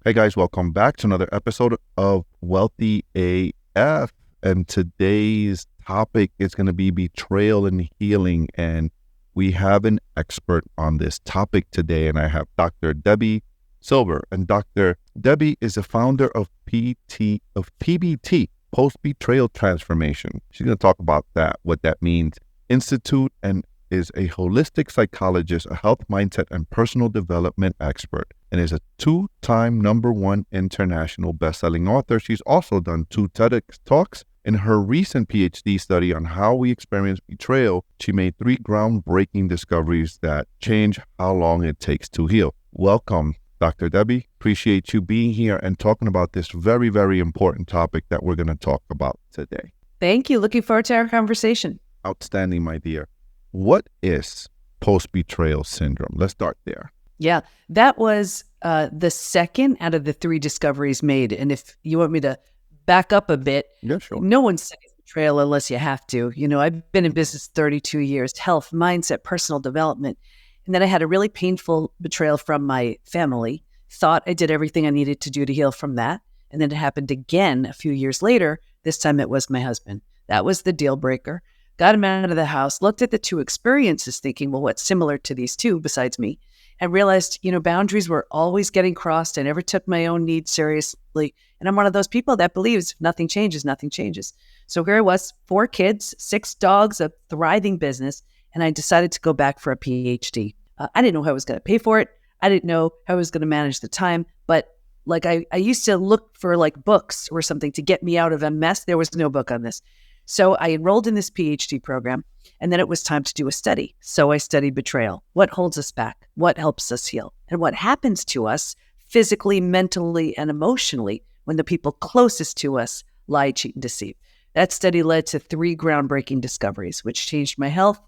Hey guys, welcome back to another episode of Wealthy AF. And today's topic is going to be betrayal and healing. And we have an expert on this topic today. And I have Dr. Debi Silber. And Dr. Debi is the founder of PBT, Post-Betrayal Transformation. She's going to talk about that, what that means. Institute, and is a holistic psychologist, a health mindset and personal development expert, and is a two-time #1 international best-selling author. She's also done 2 TEDx talks. In her recent PhD study on how we experience betrayal, she made 3 groundbreaking discoveries that change how long it takes to heal. Welcome, Dr. Debi. Appreciate you being here and talking about this very, very important topic that we're going to talk about today. Thank you. Looking forward to our conversation. Outstanding, my dear. What is post-betrayal syndrome? Let's start there. Yeah, that was the second out of the 3 discoveries made. And if you want me to back up a bit, Yeah, sure. no one studies betrayal unless you have to. You know, I've been in business 32 years, health, mindset, personal development. And then I had a really painful betrayal from my family. Thought I did everything I needed to do to heal from that. And then it happened again a few years later. This time it was my husband. That was the deal breaker. Got him out of the house, looked at the 2 experiences thinking, well, what's similar to these 2 besides me? And realized, boundaries were always getting crossed. I never took my own needs seriously. And I'm one of those people that believes if nothing changes, nothing changes. So here I was, 4 kids, 6 dogs, a thriving business. And I decided to go back for a PhD. I didn't know how I was going to pay for it. I didn't know how I was going to manage the time. But I used to look for books or something to get me out of a mess. There was no book on this. So I enrolled in this PhD program, and then it was time to do a study. So I studied betrayal. What holds us back? What helps us heal? And what happens to us physically, mentally, and emotionally when the people closest to us lie, cheat, and deceive? That study led to 3 groundbreaking discoveries, which changed my health,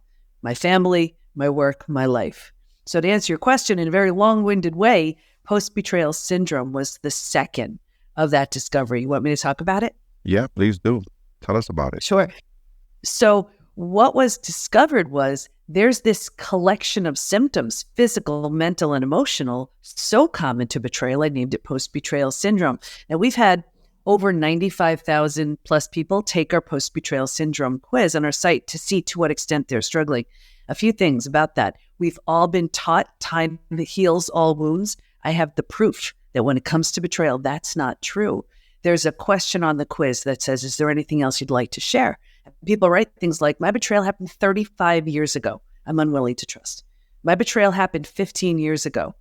my family, my work, my life. So to answer your question in a very long-winded way, post-betrayal syndrome was the second of that discovery. You want me to talk about it? Yeah, please do. Tell us about it. Sure. So what was discovered was there's this collection of symptoms, physical, mental, and emotional, so common to betrayal. I named it post-betrayal syndrome. Now, we've had over 95,000 plus people take our post-betrayal syndrome quiz on our site to see to what extent they're struggling. A few things about that. We've all been taught time heals all wounds. I have the proof that when it comes to betrayal, that's not true. There's a question on the quiz that says, is there anything else you'd like to share? People write things like, my betrayal happened 35 years ago. I'm unwilling to trust. My betrayal happened 15 years ago.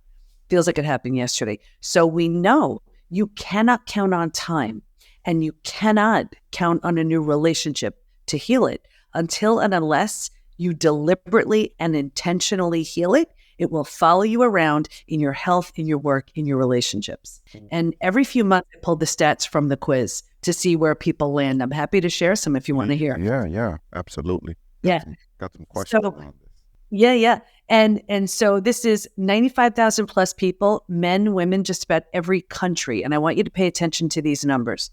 Feels like it happened yesterday. So we know you cannot count on time, and you cannot count on a new relationship to heal it until and unless you deliberately and intentionally heal it. It will follow you around in your health, in your work, in your relationships. And every few months, I pull the stats from the quiz to see where people land. I'm happy to share some if you want to hear. Yeah, absolutely. Yeah. Got some questions around this. Yeah. And so this is 95,000 plus people, men, women, just about every country. And I want you to pay attention to these numbers.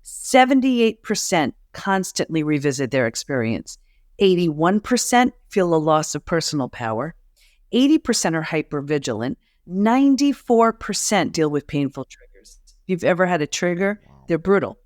78% constantly revisit their experience. 81% feel a loss of personal power. 80% are hypervigilant. 94% deal with painful triggers. If you've ever had a trigger, they're brutal.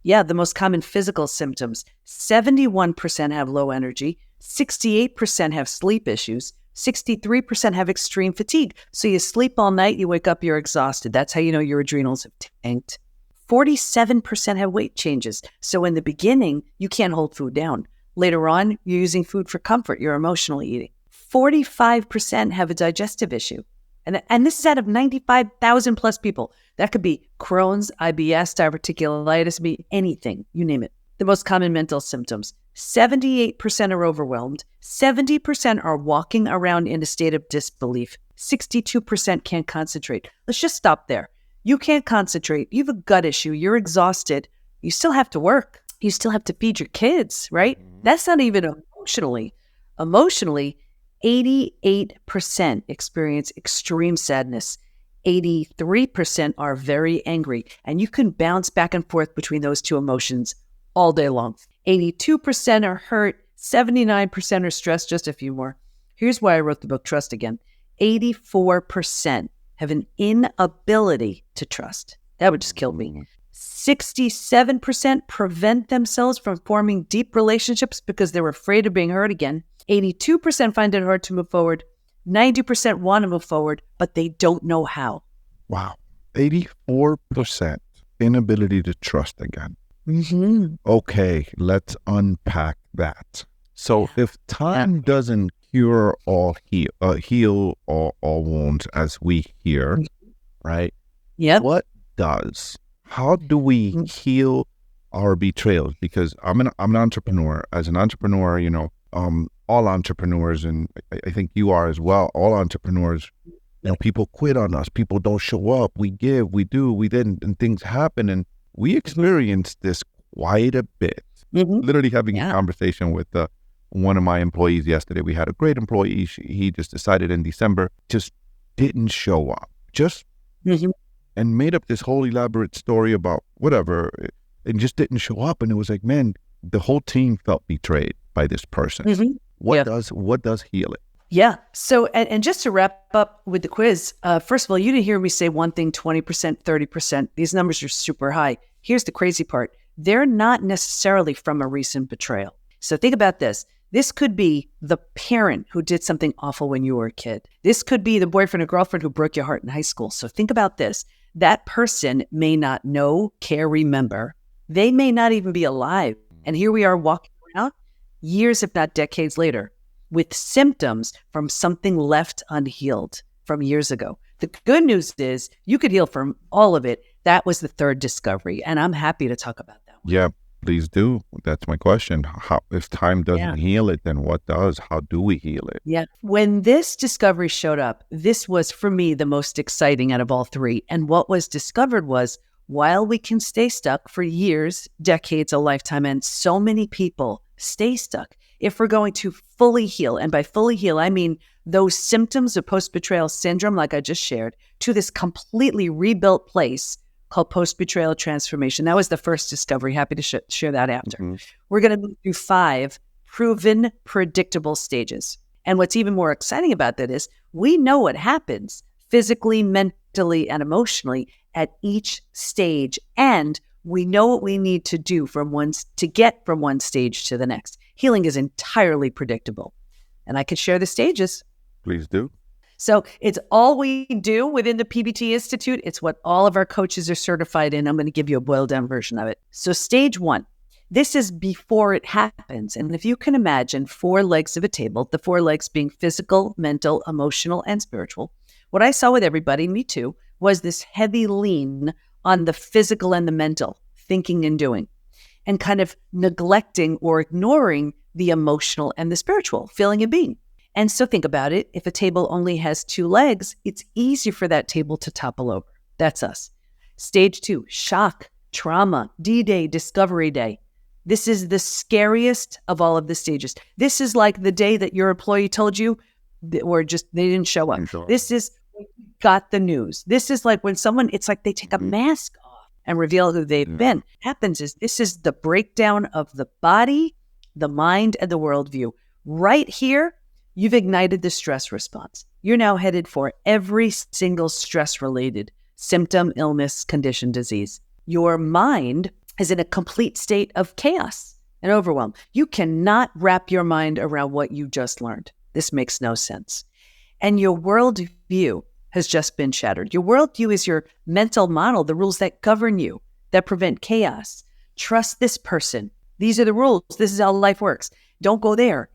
Yeah, the most common physical symptoms. 71% have low energy. 68% have sleep issues. 63% have extreme fatigue. So you sleep all night, you wake up, you're exhausted. That's how you know your adrenals have tanked. 47% have weight changes. So in the beginning, you can't hold food down. Later on, you're using food for comfort. You're emotionally eating. 45% have a digestive issue. And this is out of 95,000 plus people. That could be Crohn's, IBS, diverticulitis, be anything, you name it. The most common mental symptoms. 78% are overwhelmed. 70% are walking around in a state of disbelief. 62% can't concentrate. Let's just stop there. You can't concentrate. You have a gut issue. You're exhausted. You still have to work. You still have to feed your kids, right? That's not even emotionally. Emotionally, 88% experience extreme sadness. 83% are very angry. And you can bounce back and forth between those 2 emotions all day long. 82% are hurt. 79% are stressed. Just a few more. Here's why I wrote the book Trust Again. 84% have an inability to trust. That would just kill me. 67% prevent themselves from forming deep relationships because they're afraid of being hurt again. 82% find it hard to move forward. 90% want to move forward, but they don't know how. Wow. 84% inability to trust again. Mm-hmm. Okay, let's unpack that. So if time doesn't cure all heal all wounds, as we hear, right? Yep. What does? How do we heal our betrayals? Because I'm an entrepreneur. As an entrepreneur, all entrepreneurs, and I think you are as well. All entrepreneurs, people quit on us. People don't show up. We give, we do, we then, and things happen, and we experience this quite a bit. Mm-hmm. Literally having a conversation with one of my employees yesterday. We had a great employee. He just decided in December, just didn't show up. And made up this whole elaborate story about whatever, and just didn't show up. And it was like, man, the whole team felt betrayed by this person. What does heal it? Yeah. So, and just to wrap up with the quiz, first of all, you didn't hear me say one thing, 20%, 30%. These numbers are super high. Here's the crazy part. They're not necessarily from a recent betrayal. So think about this. This could be the parent who did something awful when you were a kid. This could be the boyfriend or girlfriend who broke your heart in high school. So think about this. That person may not know, care, remember. They may not even be alive. And here we are walking around years, if not decades later, with symptoms from something left unhealed from years ago. The good news is you could heal from all of it. That was the third discovery. And I'm happy to talk about that one. Yeah, please do. That's my question. How, if time doesn't heal it, then what does? How do we heal it? Yeah. When this discovery showed up, this was for me the most exciting out of all three. And what was discovered was, while we can stay stuck for years, decades, a lifetime, and so many people stay stuck, if we're going to fully heal, and by fully heal, I mean those symptoms of post-betrayal syndrome, like I just shared, to this completely rebuilt place called post-betrayal transformation. That was the first discovery. Happy to share that after. We're going to move through 5 proven, predictable stages. And what's even more exciting about that is we know what happens physically, mentally, and emotionally at each stage. And we know what we need to do to get from one stage to the next. Healing is entirely predictable. And I could share the stages. Please do. So it's all we do within the PBT Institute. It's what all of our coaches are certified in. I'm going to give you a boiled down version of it. So stage 1, this is before it happens. And if you can imagine 4 legs of a table, the 4 legs being physical, mental, emotional, and spiritual, what I saw with everybody, me too, was this heavy lean on the physical and the mental, thinking and doing, and kind of neglecting or ignoring the emotional and the spiritual, feeling and being. And so think about it. If a table only has 2 legs, it's easy for that table to topple over. That's us. Stage 2, shock, trauma, D-Day, discovery day. This is the scariest of all of the stages. This is like the day that your employee told you, or just they didn't show up. This is when you got the news. This is like when someone, it's like they take a mask off and reveal who they've been. What happens is this is the breakdown of the body, the mind, and the worldview. Right here, you've ignited the stress response. You're now headed for every single stress-related symptom, illness, condition, disease. Your mind is in a complete state of chaos and overwhelm. You cannot wrap your mind around what you just learned. This makes no sense. And your worldview has just been shattered. Your worldview is your mental model, the rules that govern you, that prevent chaos. Trust this person. These are the rules. This is how life works. Don't go there,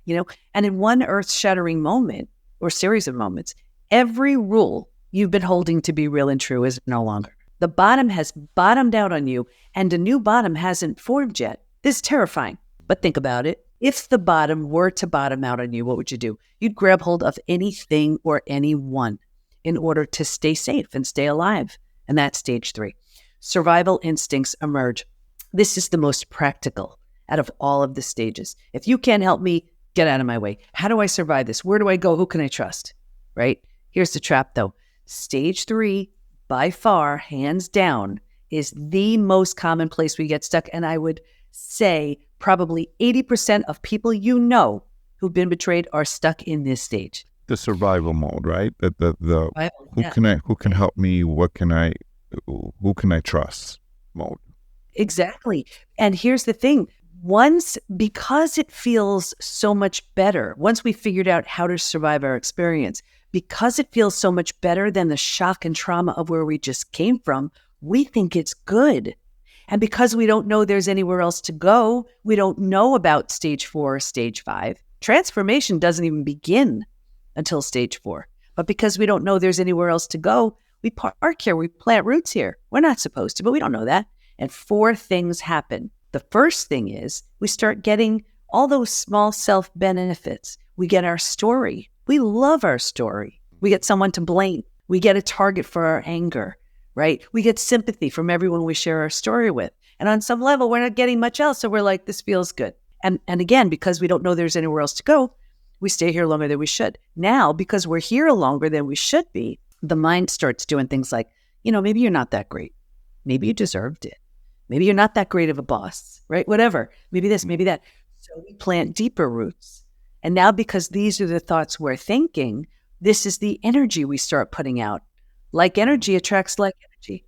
And in one earth-shattering moment or series of moments, every rule you've been holding to be real and true is no longer. The bottom has bottomed out on you, and a new bottom hasn't formed yet. This is terrifying. But think about it. If the bottom were to bottom out on you, what would you do? You'd grab hold of anything or anyone in order to stay safe and stay alive. And that's stage 3. Survival instincts emerge. This is the most practical out of all of the stages. If you can't help me, get out of my way. How do I survive this? Where do I go? Who can I trust? Right? Here's the trap though. Stage 3, by far, hands down, is the most common place we get stuck. And I would say probably 80% of people who've been betrayed are stuck in this stage. The survival mode, right? The Survival, who yeah. can help me? Who can I trust mode? Exactly. And here's the thing. Because it feels so much better, once we figured out how to survive our experience, because it feels so much better than the shock and trauma of where we just came from, we think it's good. And because we don't know there's anywhere else to go, we don't know about stage 4 or stage 5. Transformation doesn't even begin until stage 4. But because we don't know there's anywhere else to go, we park here, we plant roots here. We're not supposed to, but we don't know that. And 4 things happen. The first thing is we start getting all those small self benefits. We get our story. We love our story. We get someone to blame. We get a target for our anger, right? We get sympathy from everyone we share our story with. And on some level, we're not getting much else. So we're like, this feels good. And again, because we don't know there's anywhere else to go, we stay here longer than we should. Now, because we're here longer than we should be, the mind starts doing things like, maybe you're not that great. Maybe you deserved it. Maybe you're not that great of a boss, right? Whatever. Maybe this, maybe that. So we plant deeper roots. And now because these are the thoughts we're thinking, this is the energy we start putting out. Like energy attracts like energy,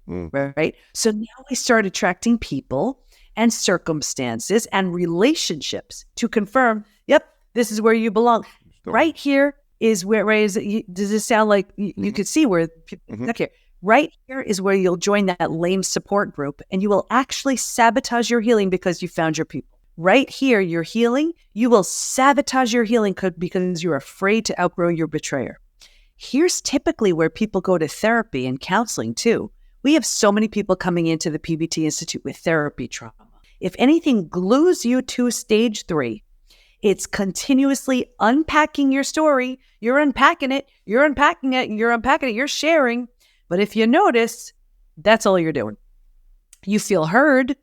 right? So now we start attracting people and circumstances and relationships to confirm, yep, this is where you belong. Right here is where, does this sound like you could see where people, okay. Right here is where you'll join that lame support group and you will actually sabotage your healing because you found your people. Right here, you're healing. You will sabotage your healing because you're afraid to outgrow your betrayer. Here's typically where people go to therapy and counseling too. We have so many people coming into the PBT Institute with therapy trauma. If anything glues you to stage 3, it's continuously unpacking your story. You're unpacking it. You're unpacking it. You're unpacking it. You're sharing. But if you notice, that's all you're doing. You feel heard,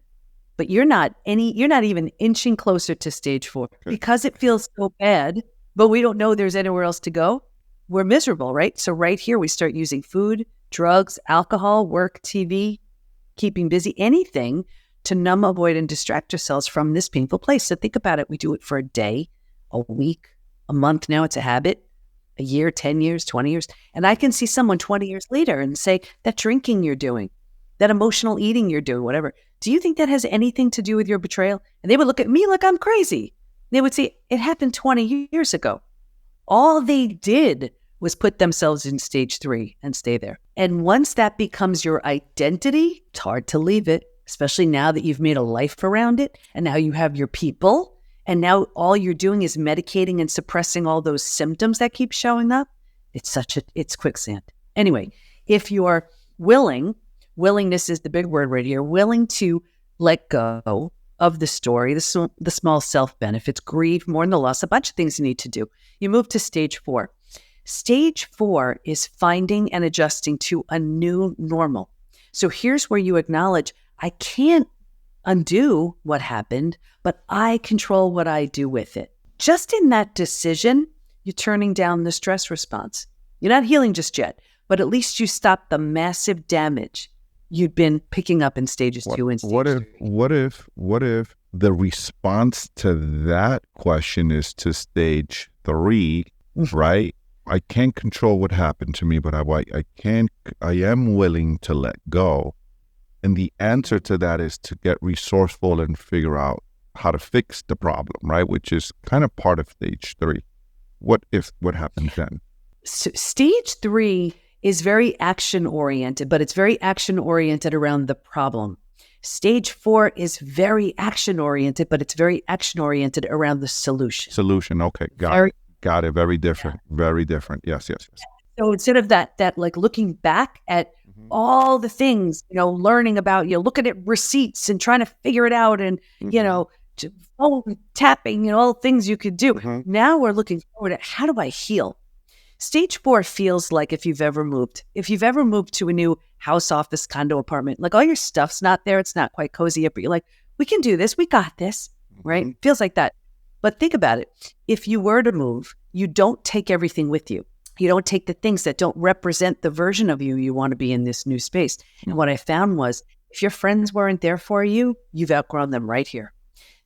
but you're not even inching closer to stage 4 because it feels so bad, but we don't know there's anywhere else to go. We're miserable, right? So right here, we start using food, drugs, alcohol, work, TV, keeping busy, anything to numb, avoid, and distract ourselves from this painful place. So think about it. We do it for a day, a week, a month. Now it's a habit. A year, 10 years, 20 years. And I can see someone 20 years later and say, that drinking you're doing, that emotional eating you're doing, whatever. Do you think that has anything to do with your betrayal? And they would look at me like I'm crazy. They would say, it happened 20 years ago. All they did was put themselves in stage 3 and stay there. And once that becomes your identity, it's hard to leave it, especially now that you've made a life around it. And now you have your people. And now all you're doing is medicating and suppressing all those symptoms that keep showing up. It's quicksand. Anyway, if you're willingness is the big word right here, willing to let go of the story, the small self-benefits, grieve, mourn the loss, a bunch of things you need to do. You move to stage 4. Stage 4 is finding and adjusting to a new normal. So here's where you acknowledge, I can't undo what happened, but I control what I do with it. Just in that decision, you're turning down the stress response. You're not healing just yet, but at least you stop the massive damage you've been picking up in stages 2 and stage 3. What if the response to that question is to stage 3, right? I can't control what happened to me, but I am willing to let go. And the answer to that is to get resourceful and figure out how to fix the problem, right? Which is kind of part of stage 3. What happens then? So stage 3 is very action oriented, but it's very action oriented around the problem. Stage 4 is very action oriented, but it's very action oriented around the solution. Okay. Got it. Very different. Yeah. Very different. Yes. So instead of that like looking back at all the things, learning about, looking at receipts and trying to figure it out and, phone tapping, all things you could do. Now we're looking forward at how do I heal? Stage 4 feels like if you've ever moved to a new house, office, condo, apartment, like all your stuff's not there. It's not quite cozy yet, but you're like, we can do this. We got this, right? Feels like that. But think about it. If you were to move, you don't take everything with you. You don't take the things that don't represent the version of you want to be in this new space. And what I found was if your friends weren't there for you, you've outgrown them right here.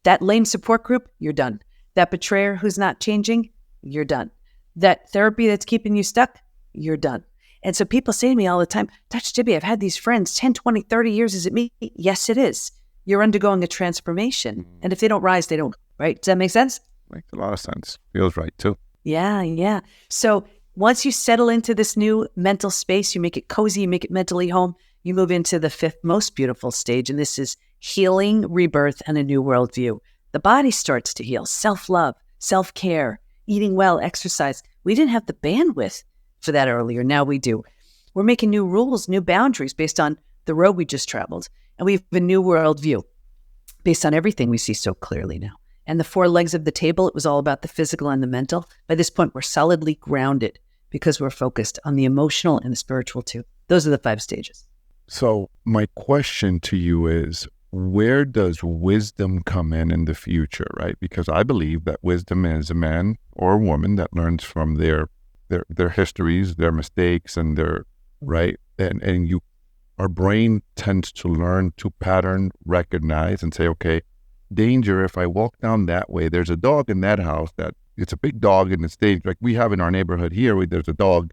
That lame support group, you're done. That betrayer who's not changing, you're done. that therapy that's keeping you stuck, you're done. And so people say to me all the time, Dr. Debi, I've had these friends 10, 20, 30 years. Is it me? Yes, it is. You're undergoing a transformation. And if they don't rise, they don't, right? Does that make sense? Makes a lot of sense. Feels right too. Yeah. So once you settle into this new mental space, you make it cozy, you make it mentally home, you move into the fifth most beautiful stage. And this is healing, rebirth, and a new worldview. The body starts to heal, self-love, self-care, eating well, exercise. We didn't have the bandwidth for that earlier. Now we do. We're making new rules, new boundaries based on the road we just traveled. And we have a new worldview based on everything we see so clearly now. And the 4 legs of the table, it was all about the physical and the mental. By this point, we're solidly grounded because we're focused on the emotional and the spiritual too. Those are the 5 stages. So my question to you is, where does wisdom come in the future, right? Because I believe that wisdom is a man or a woman that learns from their histories, their mistakes, and their, right? And our brain tends to learn to pattern, recognize, and say, okay, danger, if I walk down that way, there's a dog in that house that it's a big dog and it's dangerous. Like we have in our neighborhood here, there's a dog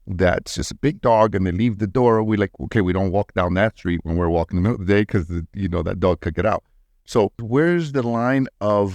that's just a big dog and they leave the door. We like, okay, we don't walk down that street when we're walking in the middle of the day because, that dog could get out. So where's the line of,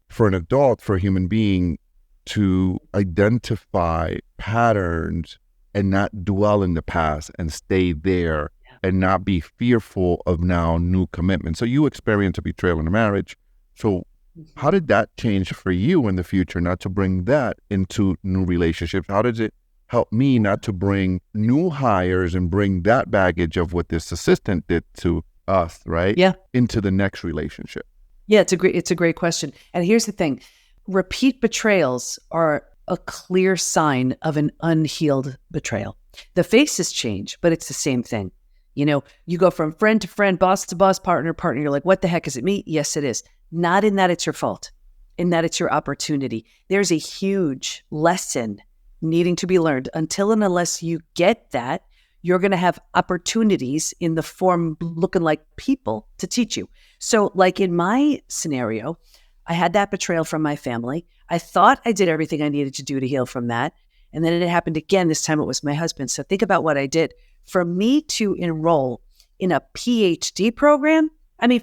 for an adult, for a human being to identify patterns and not dwell in the past and stay there and not be fearful of now new commitments? So you experience a betrayal in a marriage. So how did that change for you in the future, not to bring that into new relationships? How does it help me not to bring new hires and bring that baggage of what this assistant did to us, right? Yeah. Into the next relationship? Yeah, it's a great question. And here's the thing. Repeat betrayals are a clear sign of an unhealed betrayal. The faces change, but it's the same thing. You go from friend to friend, boss to boss, partner to partner. You're like, what the heck, is it me? Yes, it is. Not in that it's your fault, in that it's your opportunity. There's a huge lesson needing to be learned. Until and unless you get that, you're going to have opportunities in the form looking like people to teach you. So like in my scenario, I had that betrayal from my family. I thought I did everything I needed to do to heal from that. And then it happened again. This time it was my husband. So think about what I did. For me to enroll in a PhD program,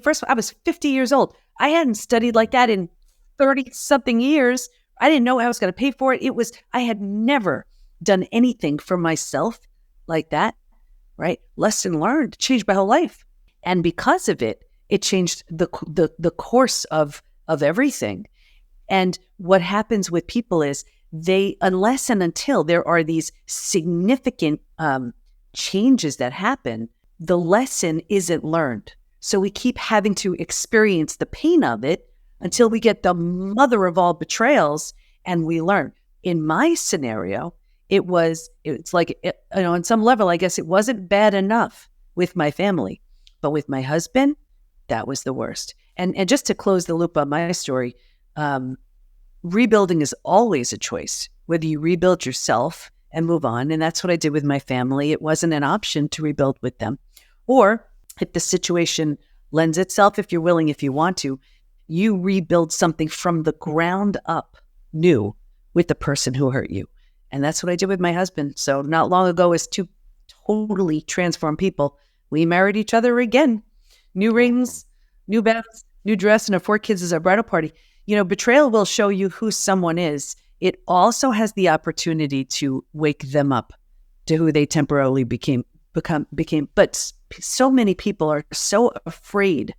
first of all, I was 50 years old. I hadn't studied like that in 30-something years. I didn't know how I was going to pay for it. I had never done anything for myself like that, right? Lesson learned, changed my whole life. And because of it, it changed the course of everything. And what happens with people is unless and until there are these significant changes that happen, the lesson isn't learned. So we keep having to experience the pain of it until we get the mother of all betrayals and we learn. In my scenario, it's like, on some level, I guess it wasn't bad enough with my family, but with my husband, that was the worst. And just to close the loop on my story, rebuilding is always a choice, whether you rebuild yourself and move on. And that's what I did with my family. It wasn't an option to rebuild with them. Or if the situation lends itself, if you're willing, if you want to, you rebuild something from the ground up new with the person who hurt you. And that's what I did with my husband. So not long ago, as 2 totally transformed people, we married each other again. New rings, new bells, new dress, and our 4 kids as our bridal party. Betrayal will show you who someone is. It also has the opportunity to wake them up to who they temporarily became. But so many people are so afraid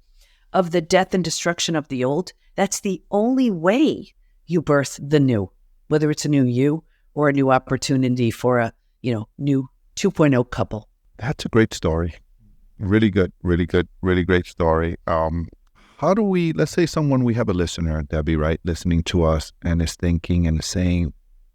of the death and destruction of the old. That's the only way you birth the new, whether it's a new you or a new opportunity for a, new 2.0 couple. That's a great story. Really good, really great story. How do let's say we have a listener, Debi, right, listening to us and is thinking and saying,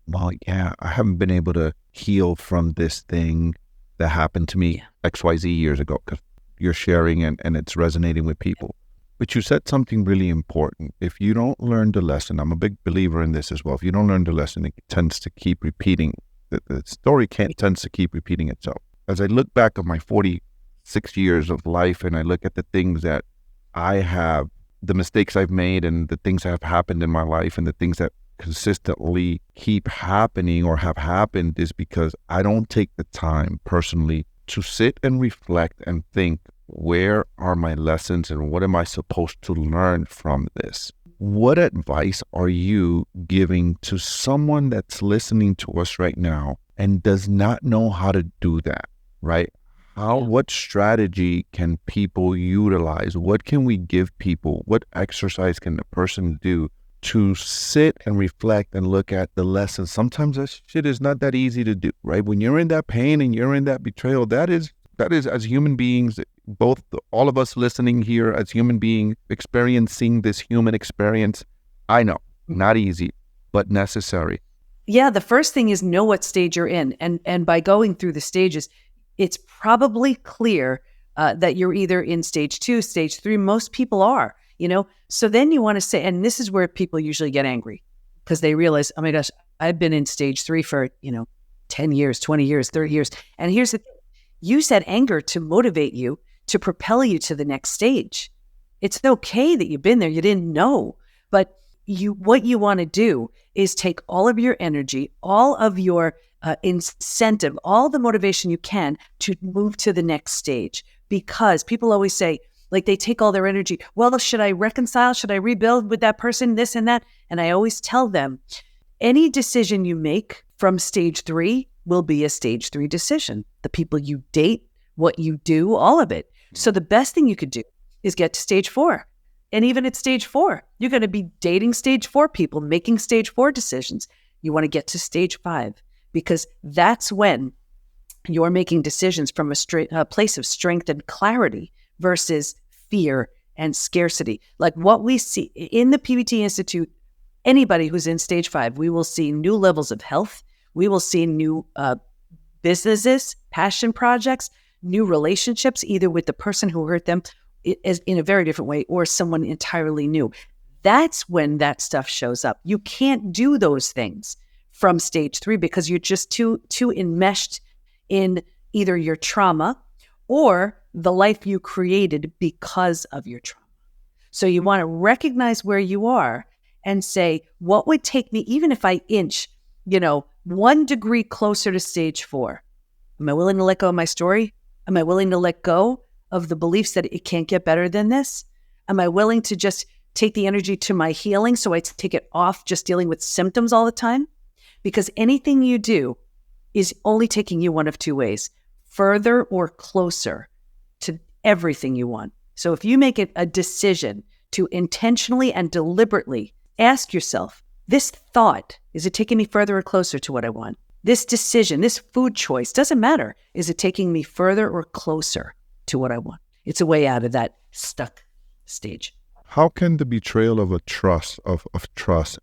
well, yeah, I haven't been able to heal from this thing that happened to me XYZ years ago, because you're sharing and it's resonating with people. But you said something really important. If you don't learn the lesson, I'm a big believer in this as well. If you don't learn the lesson, it tends to keep repeating. The story tends to keep repeating itself. As I look back on my 46 years of life and I look at the things that I have, the mistakes I've made and the things that have happened in my life and the things that consistently keep happening or have happened is because I don't take the time personally to sit and reflect and think, where are my lessons and what am I supposed to learn from this? What advice are you giving to someone that's listening to us right now and does not know how to do that, right? What strategy can people utilize? What can we give people? What exercise can the person do to sit and reflect and look at the lessons? Sometimes that shit is not that easy to do, right? When you're in that pain and you're in that betrayal, that is as human beings, all of us listening here as human beings experiencing this human experience. I know, not easy, but necessary. Yeah, the first thing is know what stage you're in. And by going through the stages, it's probably clear that you're either in stage 2, stage 3. Most people are, So then you want to say, and this is where people usually get angry because they realize, oh my gosh, I've been in stage 3 for, 10 years, 20 years, 30 years. And here's the thing. Use that anger to motivate you, to propel you to the next stage. It's okay that you've been there. You didn't know. But what you want to do is take all of your energy, all of your incentive, all the motivation you can to move to the next stage. Because people always say, like, they take all their energy. Well, should I reconcile? Should I rebuild with that person? This and that. And I always tell them, any decision you make from stage 3 will be a stage 3 decision. The people you date, what you do, all of it. So the best thing you could do is get to stage 4. And even at stage 4, you're going to be dating stage 4 people, making stage 4 decisions. You want to get to stage 5 because that's when you're making decisions from a place of strength and clarity versus fear and scarcity. Like what we see in the PBT Institute, anybody who's in stage 5, we will see new levels of health. We will see new businesses, passion projects, new relationships, either with the person who hurt them in a very different way or someone entirely new. That's when that stuff shows up. You can't do those things from stage 3 because you're just too enmeshed in either your trauma or the life you created because of your trauma. So you want to recognize where you are and say, what would take me, even if I inch, 1 degree closer to stage 4? Am I willing to let go of my story? Am I willing to let go of the beliefs that it can't get better than this? Am I willing to just take the energy to my healing so I take it off just dealing with symptoms all the time? Because anything you do is only taking you one of 2 ways, further or closer to everything you want. So if you make it a decision to intentionally and deliberately ask yourself, this thought, is it taking me further or closer to what I want? This decision, this food choice, doesn't matter. Is it taking me further or closer to what I want? It's a way out of that stuck stage. How can the betrayal of trust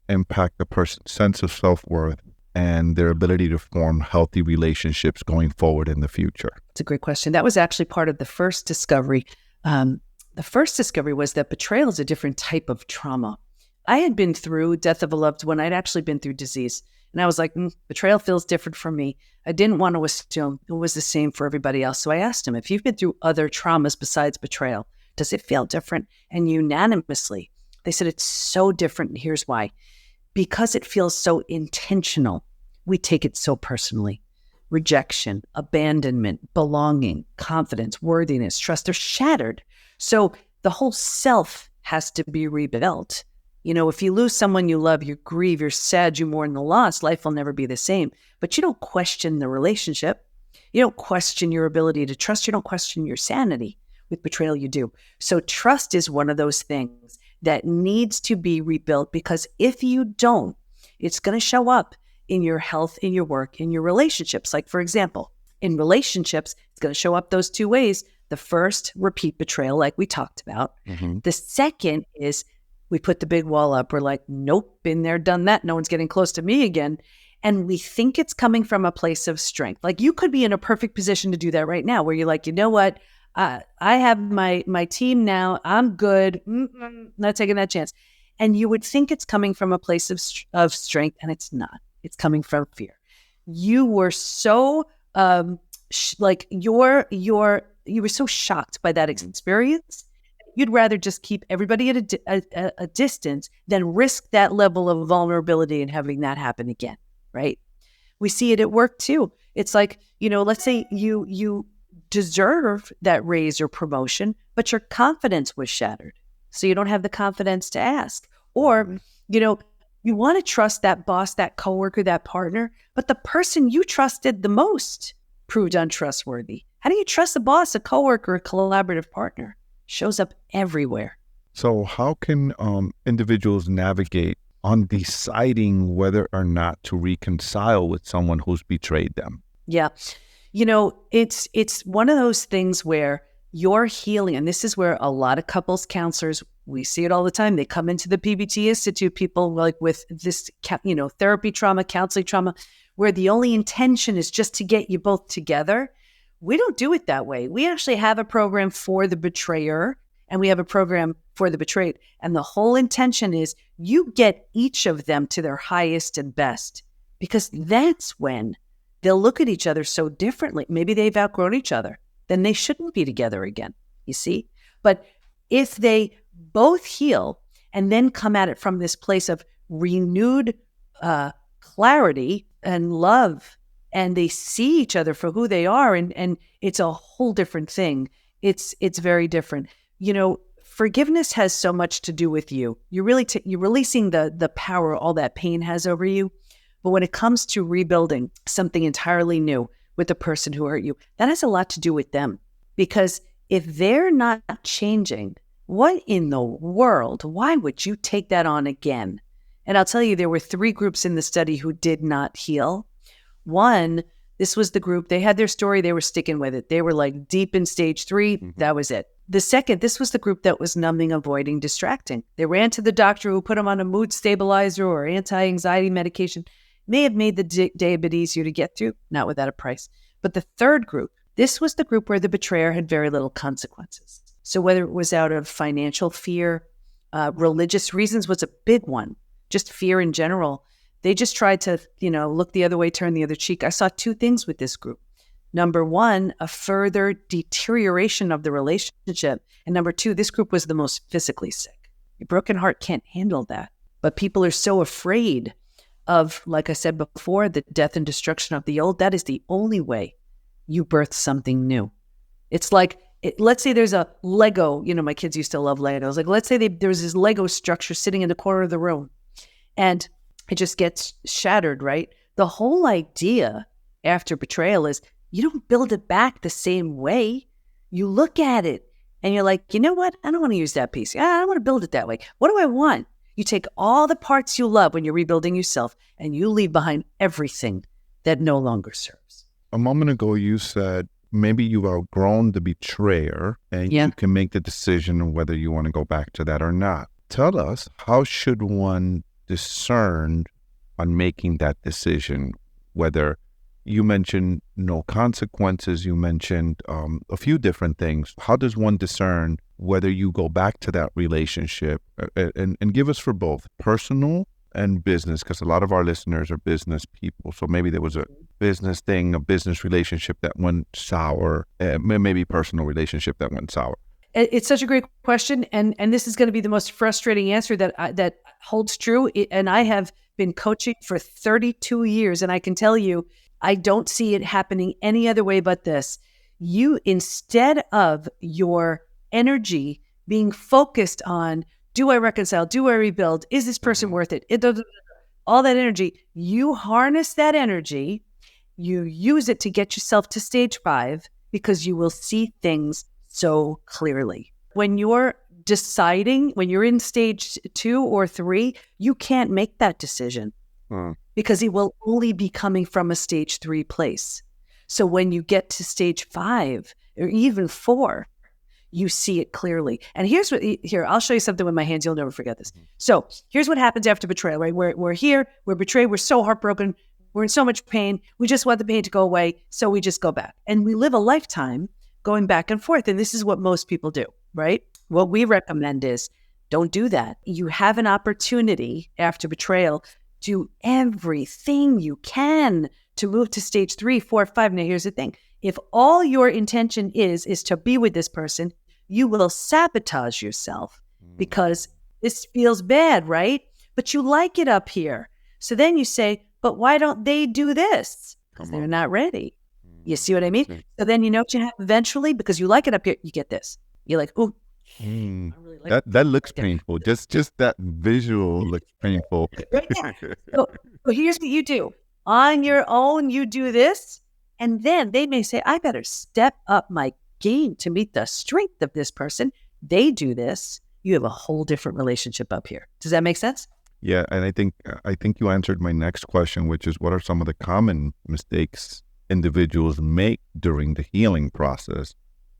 impact a person's sense of self-worth and their ability to form healthy relationships going forward in the future? It's a great question. That was actually part of the first discovery. The first discovery was that betrayal is a different type of trauma. I had been through death of a loved one. I'd actually been through disease. And I was like, betrayal feels different for me. I didn't want to assume it was the same for everybody else. So I asked him, if you've been through other traumas besides betrayal, does it feel different? And unanimously, they said it's so different. And here's why. Because it feels so intentional, we take it so personally. Rejection, abandonment, belonging, confidence, worthiness, trust, they're shattered. So the whole self has to be rebuilt. If you lose someone you love, you grieve, you're sad, you mourn the loss, life will never be the same. But you don't question the relationship. You don't question your ability to trust. You don't question your sanity. With betrayal, you do. So trust is one of those things that needs to be rebuilt, because if you don't, it's going to show up in your health, in your work, in your relationships. Like, for example, in relationships, it's going to show up those 2 ways. The first, repeat betrayal, like we talked about. Mm-hmm. The second is we put the big wall up. We're like, nope, been there, done that. No one's getting close to me again. And we think it's coming from a place of strength. Like, you could be in a perfect position to do that right now, where you're like, you know what? I have my team now. I'm good. Not taking that chance. And you would think it's coming from a place of strength, and it's not. It's coming from fear. You were so you were so shocked by that experience. you'd rather just keep everybody at a distance than risk that level of vulnerability and having that happen again, right? We see it at work too. It's like, let's say you deserve that raise or promotion, but your confidence was shattered. So you don't have the confidence to ask. Or, you want to trust that boss, that coworker, that partner, but the person you trusted the most proved untrustworthy. How do you trust a boss, a coworker, a collaborative partner? Shows up everywhere. So how can individuals navigate on deciding whether or not to reconcile with someone who's betrayed them? Yeah. It's one of those things where you're healing, and this is where a lot of couples counselors, we see it all the time. They come into the PBT Institute, people like with this, therapy trauma, counseling trauma, where the only intention is just to get you both together. We don't do it that way. We actually have a program for the betrayer, and we have a program for the betrayed. And the whole intention is you get each of them to their highest and best, because that's when they'll look at each other so differently. Maybe they've outgrown each other. Then they shouldn't be together again, you see? But if they both heal and then come at it from this place of renewed clarity and love, and they see each other for who they are, and it's a whole different thing. It's very different. Forgiveness has so much to do with you. You're really you're releasing the power all that pain has over you. But when it comes to rebuilding something entirely new with the person who hurt you, that has a lot to do with them. Because if they're not changing, what in the world? Why would you take that on again? And I'll tell you, there were 3 groups in the study who did not heal. One, this was the group, they had their story, they were sticking with it. They were like deep in stage 3, That was it. The second, this was the group that was numbing, avoiding, distracting. They ran to the doctor who put them on a mood stabilizer or anti-anxiety medication. May have made the day a bit easier to get through, not without a price. But the third group, this was the group where the betrayer had very little consequences. So whether it was out of financial fear, religious reasons was a big one, just fear in general. They just tried to, look the other way, turn the other cheek. I saw 2 things with this group. Number 1, a further deterioration of the relationship. And number 2, this group was the most physically sick. Your broken heart can't handle that. But people are so afraid of, like I said before, the death and destruction of the old. That is the only way you birth something new. It's like, let's say there's a Lego, my kids used to love Legos. Like, let's say there's this Lego structure sitting in the corner of the room and it just gets shattered, right? The whole idea after betrayal is you don't build it back the same way. You look at it and you're like, you know what? I don't want to use that piece. I don't want to build it that way. What do I want? You take all the parts you love when you're rebuilding yourself and you leave behind everything that no longer serves. A moment ago, you said maybe you've outgrown the betrayer and you can make the decision on whether you want to go back to that or not. Tell us, how should one discern on making that decision? Whether you mentioned no consequences, you mentioned a few different things. How does one discern whether you go back to that relationship? And give us for both personal and business, because a lot of our listeners are business people. So maybe there was a business thing, a business relationship that went sour, maybe personal relationship that went sour. It's such a great question. And this is going to be the most frustrating answer that holds true. And I have been coaching for 32 years. And I can tell you, I don't see it happening any other way but this. You, instead of your energy being focused on, do I reconcile? Do I rebuild? Is this person worth it? All that energy, you harness that energy, you use it to get yourself to stage 5 because you will see things so clearly. When you're deciding, when you're in stage 2 or 3, you can't make that decision because it will only be coming from a stage 3 place. So when you get to stage 5 or even 4, you see it clearly. And here, I'll show you something with my hands. You'll never forget this. So here's what happens after betrayal, right? We're here, we're betrayed, we're so heartbroken, we're in so much pain. We just want the pain to go away. So we just go back. And we live a lifetime going back and forth. And this is what most people do, right? What we recommend is don't do that. You have an opportunity after betrayal, do everything you can to move to stage 3, 4, 5. Now here's the thing. If all your intention is to be with this person, you will sabotage yourself because this feels bad, right? But you like it up here. So then you say, but why don't they do this? Because they're not ready. You see what I mean? So then you know what you have eventually, because you like it up here, you get this. You're like, ooh. I really like that looks painful. Just that visual looks painful. Right there. So here's what you do. On your own, you do this. And then they may say, I better step up my game to meet the strength of this person. They do this. You have a whole different relationship up here. Does that make sense? Yeah. And I think you answered my next question, which is, what are some of the common mistakes individuals make during the healing process,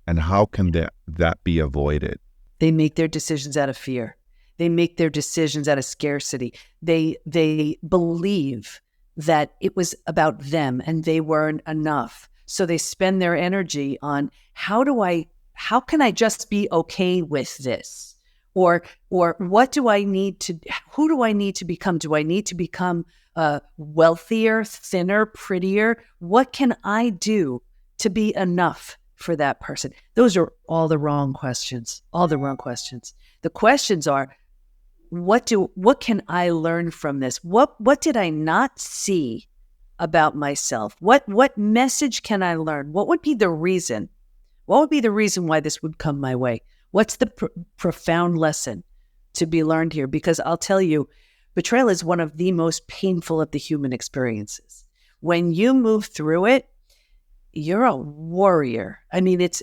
and how can that be avoided? They make their decisions out of fear. They make their decisions out of scarcity. They believe that it was about them and they weren't enough. So they spend their energy on how can I just be okay with this? Or what do I need to, who do I need to become? Do I need to become wealthier, thinner, prettier? What can I do to be enough for that person? Those are all the wrong questions. All the wrong questions. The questions are, what can I learn from this? What did I not see about myself? What message can I learn? What would be the reason? What would be the reason why this would come my way? What's the profound lesson to be learned here? Because I'll tell you, betrayal is one of the most painful of the human experiences. When you move through it, you're a warrior. I mean, it's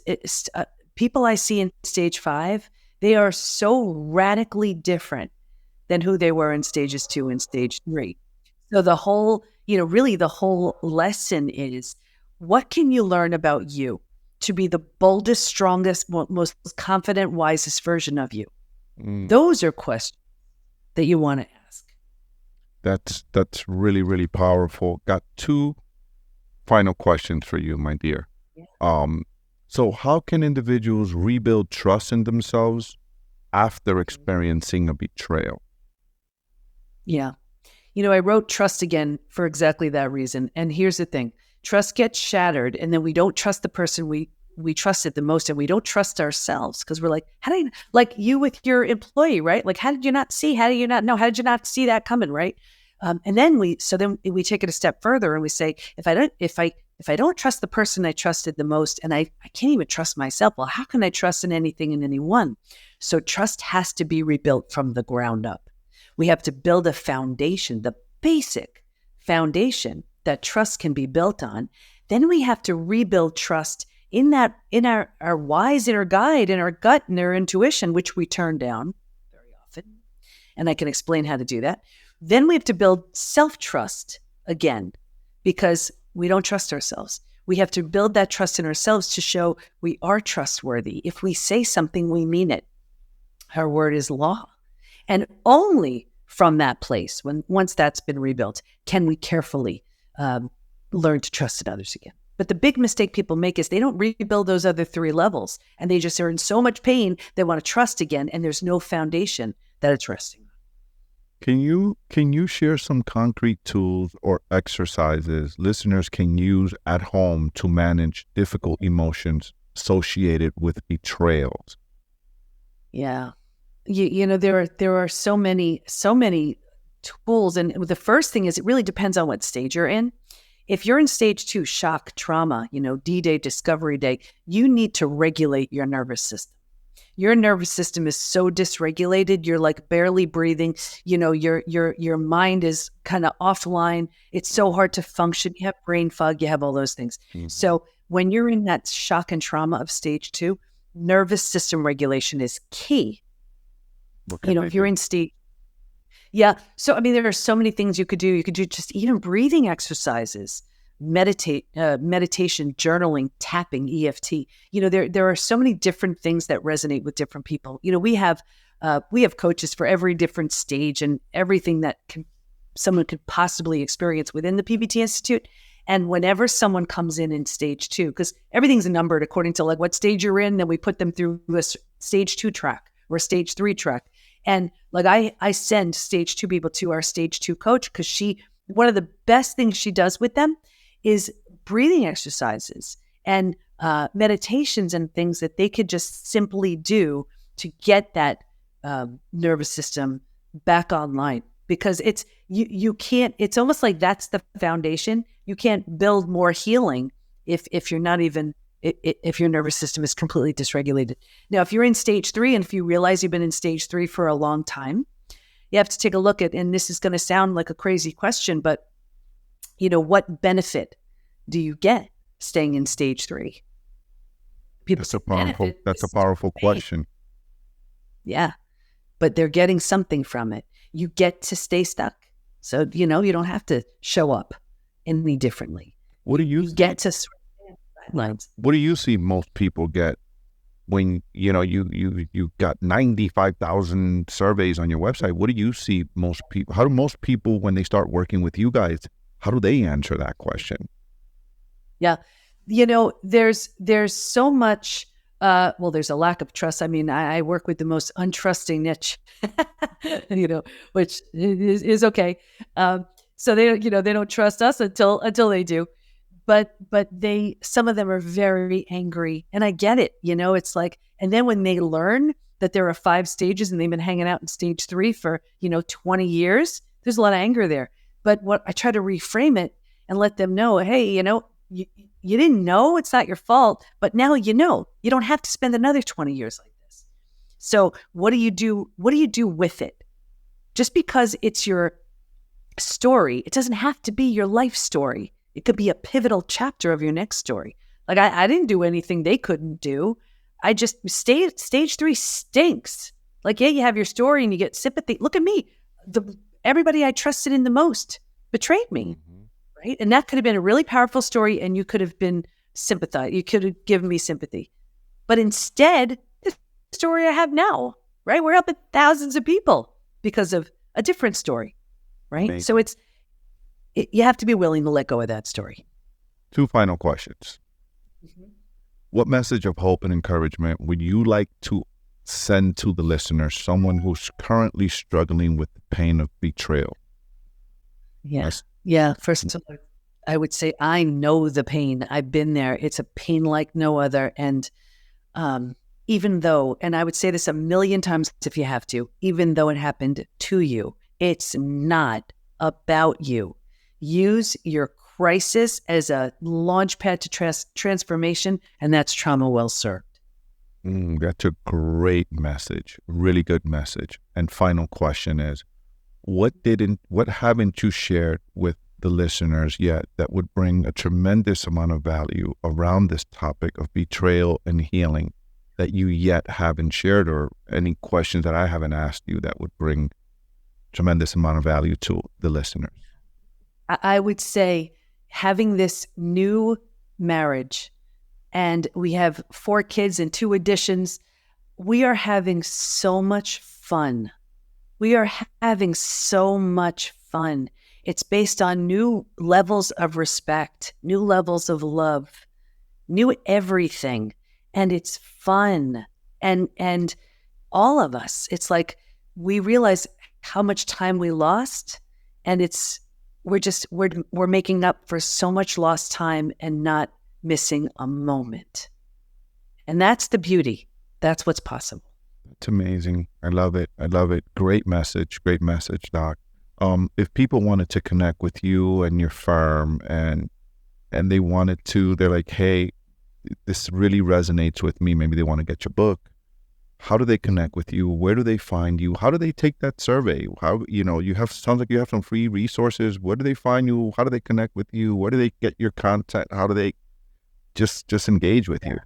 people I see in stage 5, they are so radically different than who they were in stages 2 and stage 3. So the whole, really the whole lesson is, what can you learn about you to be the boldest, strongest, most confident, wisest version of you? Those are questions that you want to ask. That's really, really powerful. Got 2 final questions for you, my dear. Yeah. So how can individuals rebuild trust in themselves after experiencing a betrayal? Yeah. I wrote trust again for exactly that reason. And here's the thing. Trust gets shattered, and then we don't trust the person we trusted the most, and we don't trust ourselves because we're like, how do you, like you with your employee, right? Like, how did you not see? How do you not know? How did you not see that coming, right? And then we take it a step further and we say, if I don't trust the person I trusted the most, and I can't even trust myself, well, how can I trust in anything and anyone? So trust has to be rebuilt from the ground up. We have to build a foundation, the basic foundation that trust can be built on. Then we have to rebuild trust in our wise inner guide, in our gut, and our intuition, which we turn down very often. And I can explain how to do that. Then we have to build self-trust again, because we don't trust ourselves. We have to build that trust in ourselves to show we are trustworthy. If we say something, we mean it. Our word is law. And only from that place, once that's been rebuilt, can we carefully learn to trust in others again. But the big mistake people make is they don't rebuild those other 3 levels, and they just are in so much pain they want to trust again, and there's no foundation that it's resting on. Can you share some concrete tools or exercises listeners can use at home to manage difficult emotions associated with betrayals? Yeah. There are so many tools. And the first thing is, it really depends on what stage you're in. If you're in stage 2, shock, trauma, D-Day, discovery day, you need to regulate your nervous system. Your nervous system is so dysregulated, you're like barely breathing. Your mind is kind of offline. It's so hard to function. You have brain fog, you have all those things. Mm-hmm. So when you're in that shock and trauma of stage 2, nervous system regulation is key. If you're in stage, yeah. So, there are so many things you could do. You could do just even breathing exercises, meditation, journaling, tapping, EFT. There are so many different things that resonate with different people. We have coaches for every different stage and everything that someone could possibly experience within the PBT Institute. And whenever someone comes in stage 2, because everything's numbered according to like what stage you're in, then we put them through a stage 2 track or a stage 3 track. And like I send stage 2 people to our stage 2 coach, because one of the best things she does with them is breathing exercises and meditations and things that they could just simply do to get that nervous system back online. Because you can't, it's almost like that's the foundation. You can't build more healing if you're not even, if your nervous system is completely dysregulated. Now, if you're in stage 3 and if you realize you've been in stage 3 for a long time, you have to take a look at, and this is going to sound like a crazy question, but what benefit do you get staying in stage 3? That's a powerful question. Yeah. But they're getting something from it. You get to stay stuck. So, you don't have to show up any differently. What do you get to guidelines? What do you see most people get when, you got 95,000 surveys on your website? What do you see most people, how do most people, when they start working with you guys, how do they answer that question? Yeah. There's so much, there's a lack of trust. I mean, I work with the most untrusting niche, which is okay. So they don't trust us until they do. But some of them are very angry, and I get it. It's like, and then when they learn that there are 5 stages and they've been hanging out in stage 3 for, 20 years, there's a lot of anger there. But what I try to reframe it and let them know, hey, you didn't know, it's not your fault, but now you don't have to spend another 20 years like this. So what do you do with it? Just because it's your story, it doesn't have to be your life story. It could be a pivotal chapter of your next story. Like I didn't do anything they couldn't do. I just stage 3 stinks. Like, yeah, you have your story and you get sympathy. Look at me. Everybody I trusted in the most betrayed me. Right? And that could have been a really powerful story, and you could have been sympathized. You could have given me sympathy. But instead, the story I have now, right? We're up at thousands of people because of a different story, right? Amazing. So you have to be willing to let go of that story. 2 final questions. Mm-hmm. What message of hope and encouragement would you like to send to the listener, someone who's currently struggling with the pain of betrayal? Yes. Yeah. First of all, I would say I know the pain. I've been there. It's a pain like no other. And even though, and I would say this a million times if you have to, even though it happened to you, it's not about you. Use your crisis as a launch pad to transformation, and that's trauma well served. That's a great message. Really good message. And final question is, what haven't you shared with the listeners yet that would bring a tremendous amount of value around this topic of betrayal and healing that you yet haven't shared, or any questions that I haven't asked you that would bring tremendous amount of value to the listeners? I would say having this new marriage, and we have 4 kids and 2 additions, we are having so much fun. We are having so much fun. It's based on new levels of respect, new levels of love, new everything. And it's fun. And all of us, it's like we realize how much time we lost, and we're making up for so much lost time and not missing a moment. And that's the beauty. That's what's possible. It's amazing. I love it. Great message, Doc. If people wanted to connect with you and your firm, and they wanted to, they're like, hey, this really resonates with me. Maybe they want to get your book. How do they connect with you? Where do they find you? How do they take that survey? Sounds like you have some free resources. Where do they find you? How do they connect with you? Where do they get your content? How do they just engage with you?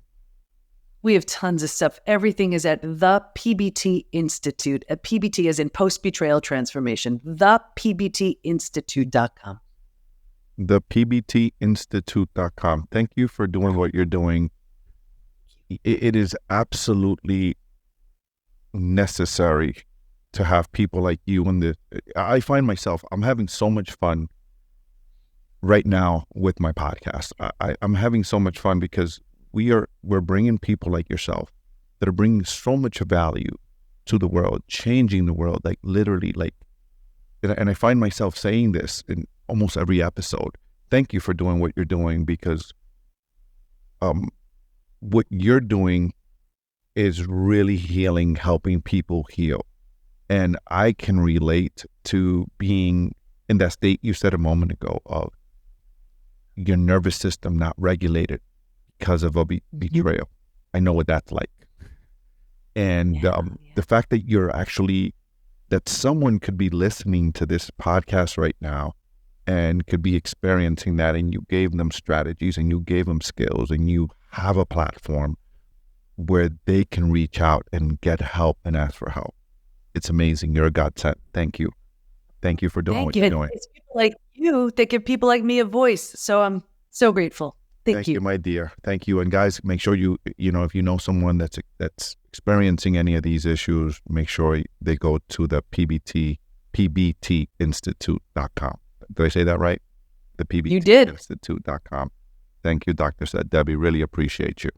We have tons of stuff. Everything is at the PBT Institute. At PBT as in post-betrayal transformation. thepbtinstitute.com. thepbtinstitute.com. Thank you for doing what you're doing. It is absolutely necessary to have people like you in the. I find myself, I'm having so much fun right now with my podcast. I'm having so much fun because we're bringing people like yourself that are bringing so much value to the world, changing the world, like literally, like, and I find myself saying this in almost every episode. Thank you for doing what you're doing, because what you're doing is really healing, helping people heal. And I can relate to being in that state you said a moment ago of your nervous system not regulated because of a betrayal. I know what that's like. And the fact that that someone could be listening to this podcast right now and could be experiencing that, and you gave them strategies and you gave them skills and you have a platform where they can reach out and get help and ask for help. It's amazing. You're a godsend. Thank you. Thank you for doing what you're doing. It's people like you that give people like me a voice. So I'm so grateful. Thank you, my dear. Thank you. And guys, make sure if you know someone that's experiencing any of these issues, make sure they go to the PBT Institute.com. Did I say that right? The PBT You did. Institute.com. Thank you, Dr. Debi. Really appreciate you.